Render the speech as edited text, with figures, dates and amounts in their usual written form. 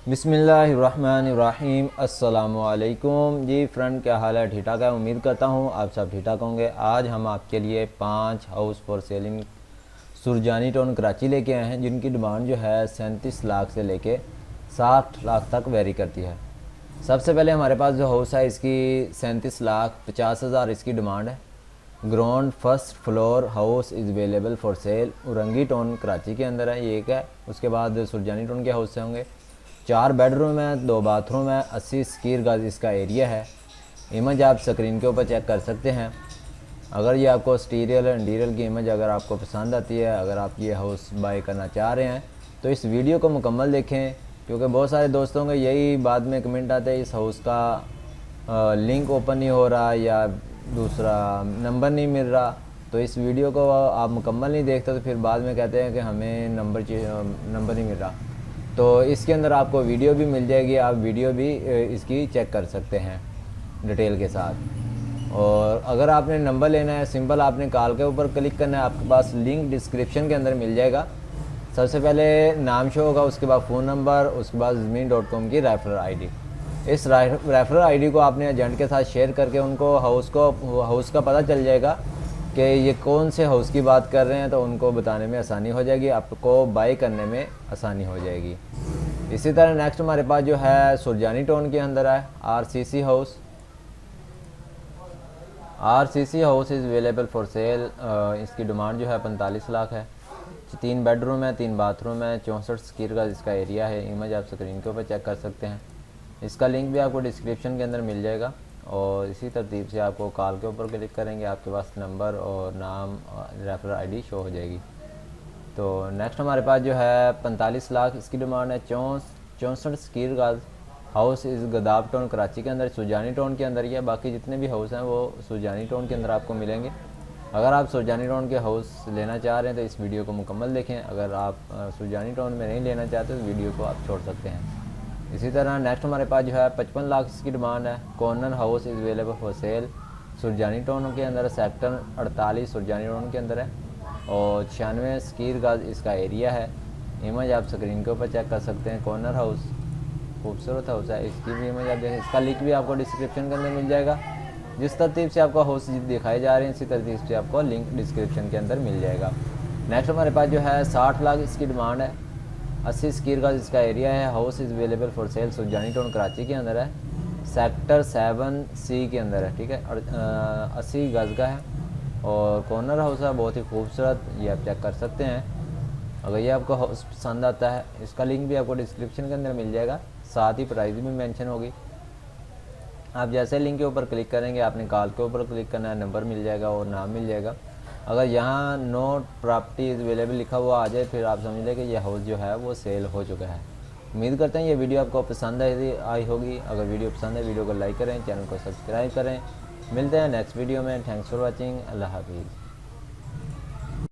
बिस्मिल्लाहिर्रहमानिर्रहीम। अस्सलामुअलैकुम जी फ्रेंड, क्या हाल है? ठीक ठाक है, उम्मीद करता हूँ आप सब ठीक ठाक होंगे। आज हम आपके लिए 5 house for selling Surjani town Karachi लेके आए हैं, जिनकी डिमांड जो है 37 लाख से लेके 60 लाख तक वेरी करती है। सबसे पहले हमारे पास जो हाउस है इसकी 37,50,000 इसकी डिमांड है। Ground first floor house is available for sale. Orangi town Karachi के अंदर है, ये एक है। उसके बाद सुरजानी टाउन के हाउस होंगे। 4 बेडरूम है, 2 बाथरूम है, 80 स्क्वायर गज इसका एरिया है। इमेज आप स्क्रीन के ऊपर चेक कर सकते हैं। अगर ये आपको स्टीरियल इंटीरियल की इमेज अगर आपको पसंद आती है, अगर आप ये हाउस बाय करना चाह रहे हैं तो इस वीडियो को मुकम्मल देखें, क्योंकि बहुत सारे दोस्तों के यही बाद में कमेंट आते हैं इस हाउस का लिंक ओपन नहीं हो रहा या दूसरा नंबर नहीं मिल रहा। तो इस वीडियो को आप मुकम्मल नहीं देखते तो फिर बाद में कहते हैं कि हमें नंबर नहीं मिल रहा। तो इसके अंदर आपको वीडियो भी मिल जाएगी, आप वीडियो भी इसकी चेक कर सकते हैं डिटेल के साथ। और अगर आपने नंबर लेना है, सिंपल आपने कॉल के ऊपर क्लिक करना है, आपके पास लिंक डिस्क्रिप्शन के अंदर मिल जाएगा। सबसे पहले नाम शो होगा, उसके बाद फ़ोन नंबर, उसके बाद ज़मीन.com की रेफरल आईडी। इस रेफरल आईडी को आपने एजेंट के साथ शेयर करके उनको हाउस का पता चल जाएगा कि ये कौन से हाउस की बात कर रहे हैं, तो उनको बताने में आसानी हो जाएगी, आपको बाई करने में आसानी हो जाएगी। इसी तरह नेक्स्ट हमारे पास जो है सुरजानी टाउन के अंदर है RCC house. RCC house is available for cell. इसकी डिमांड जो है 45 लाख है। 3 बेडरूम है, 3 बाथरूम है, 64 स्क्वायर का इसका एरिया है। इमेज आप स्क्रीन के ऊपर चेक कर सकते हैं। इसका लिंक भी आपको डिस्क्रिप्शन के अंदर मिल जाएगा। और इसी तरतीब से आपको कॉल के ऊपर क्लिक करेंगे, आपके पास नंबर और नाम रेफरल आईडी शो हो जाएगी। तो नेक्स्ट हमारे पास जो है 45 लाख इसकी डिमांड है। 64 स्क्वायर गज हाउस इस गदाब टाउन कराची के अंदर, सुरजानी टाउन के अंदर ही है। बाकी जितने भी हाउस हैं वो सुरजानी टाउन के अंदर आपको मिलेंगे। अगर आप सुरजानी टाउन के हाउस लेना चाह रहे हैं तो इस वीडियो को मुकम्मल देखें। अगर आप सुरजानी टाउन में नहीं लेना चाहते तो वीडियो को आप छोड़ सकते हैं। इसी तरह नेक्स्ट हमारे पास जो है 55 लाख इसकी डिमांड है। Corner house is available for cell. Surjani town के अंदर सेक्टर 48 सुरजानी टाउन के अंदर है और 96 स्क्वायर गज इसका एरिया है। इमेज आप स्क्रीन के ऊपर चेक कर सकते हैं। कॉर्नर हाउस खूबसूरत हाउस है, इसकी भी इमेज आप देखें। इसका लिंक भी आपको डिस्क्रिप्शन के अंदर मिल जाएगा। जिस तरतीब से आपको हाउस दिखाए जा रहे हैं इसी तरतीब से आपको लिंक डिस्क्रिप्शन के अंदर मिल जाएगा। नेक्स्ट हमारे पास जो है 60 लाख इसकी डिमांड है। 80 स्क्वायर गज इसका एरिया है। House is available for cell. Surjani town Karachi के अंदर है, सेक्टर 7C के अंदर है, ठीक है। और 80 गज का है और कॉर्नर हाउस है, बहुत ही खूबसूरत, ये आप चेक कर सकते हैं। अगर ये आपको हाउस पसंद आता है, इसका लिंक भी आपको डिस्क्रिप्शन के अंदर मिल जाएगा, साथ ही प्राइस भी मेंशन होगी। आप जैसे लिंक के ऊपर क्लिक करेंगे, आपने कॉल के ऊपर क्लिक करना है, नंबर मिल जाएगा और नाम मिल जाएगा। अगर यहाँ नोट प्रॉपर्टी इज़ अवेलेबल लिखा हुआ आ जाए फिर आप समझ लें कि ये हाउस जो है वो सेल हो चुका है। उम्मीद करते हैं ये वीडियो आपको पसंद आई होगी। अगर वीडियो पसंद है वीडियो को लाइक करें, चैनल को सब्सक्राइब करें। मिलते हैं नेक्स्ट वीडियो में। Thanks for watching. अल्लाह हाफिज़।